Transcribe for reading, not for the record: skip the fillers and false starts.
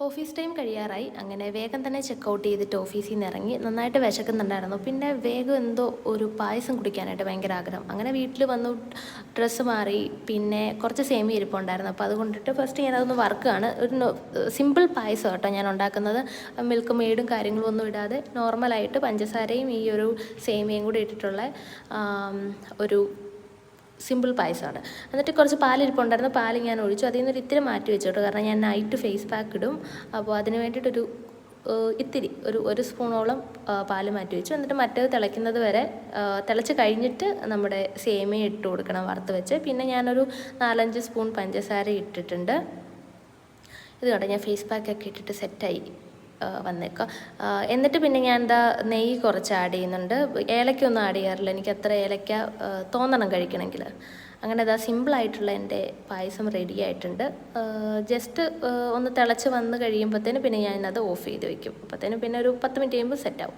Office time കഴിയാറായി. അങ്ങനെ വേഗം തന്നെ ചെക്കൗട്ട് ചെയ്തിട്ട് ഓഫീസിൽ നിന്ന് ഇറങ്ങി. നന്നായിട്ട് വിശക്കുന്നുണ്ടായിരുന്നു. പിന്നെ വേഗം എന്തോ ഒരു പായസം കുടിക്കാനായിട്ട് ഭയങ്കര ആഗ്രഹം. അങ്ങനെ വീട്ടിൽ വന്നു ഡ്രസ്സ് മാറി. പിന്നെ കുറച്ച് സേമിയ ഇരിപ്പുണ്ടായിരുന്നു. അപ്പോൾ അതുകൊണ്ടിട്ട് ഫസ്റ്റ് ഞാനതൊന്ന് വറുക്കുകയാണ്. സിമ്പിൾ പായസം കേട്ടോ ഞാൻ ഉണ്ടാക്കുന്നത്. മിൽക്ക് മെയ്ഡും കാര്യങ്ങളും ഒന്നും ഇടാതെ നോർമലായിട്ട് പഞ്ചസാരയും ഈ ഒരു സേമിയയും കൂടി ഇട്ടിട്ടുള്ള ഒരു സിമ്പിൾ പായസമാണ്. എന്നിട്ട് കുറച്ച് പാലിരിപ്പുണ്ടായിരുന്നു. പാൽ ഞാൻ ഒഴിച്ചു. അതിൽ നിന്നൊരു ഇത്തിരി മാറ്റി വെച്ചു കേട്ടോ. കാരണം ഞാൻ നൈറ്റ് ഫേസ് പാക്ക് ഇടും. അപ്പോൾ അതിന് വേണ്ടിയിട്ടൊരു ഇത്തിരി ഒരു സ്പൂണോളം പാൽ മാറ്റി വെച്ചു. എന്നിട്ട് മറ്റേത് തിളയ്ക്കുന്നത് വരെ തിളച്ച് കഴിഞ്ഞിട്ട് നമ്മുടെ സേമിയ ഇട്ട് കൊടുക്കണം വറുത്ത് വെച്ച്. പിന്നെ ഞാനൊരു 4-5 സ്പൂൺ പഞ്ചസാര ഇട്ടിട്ടുണ്ട്. ഇത് കേട്ടോ ഞാൻ ഫേസ് പാക്കൊക്കെ ഇട്ടിട്ട് സെറ്റായി വന്നേക്കാം. എന്നിട്ട് പിന്നെ ഞാൻ നെയ്യ് കുറച്ച് ആഡ് ചെയ്യുന്നുണ്ട്. ഏലക്കൊന്നും ആഡ് ചെയ്യാറില്ല. എനിക്ക് അത്ര ഏലക്ക തോന്നണം കഴിക്കണമെങ്കിൽ. അങ്ങനെ സിമ്പിളായിട്ടുള്ള എൻ്റെ പായസം റെഡി ആയിട്ടുണ്ട്. ജസ്റ്റ് ഒന്ന് തിളച്ച് വന്ന് കഴിയുമ്പോഴത്തേന് പിന്നെ ഞാനത് ഓഫ് ചെയ്ത് വയ്ക്കും. അപ്പോഴത്തേനും പിന്നെ ഒരു 10 മിനിറ്റ് കഴിയുമ്പോൾ സെറ്റാവും.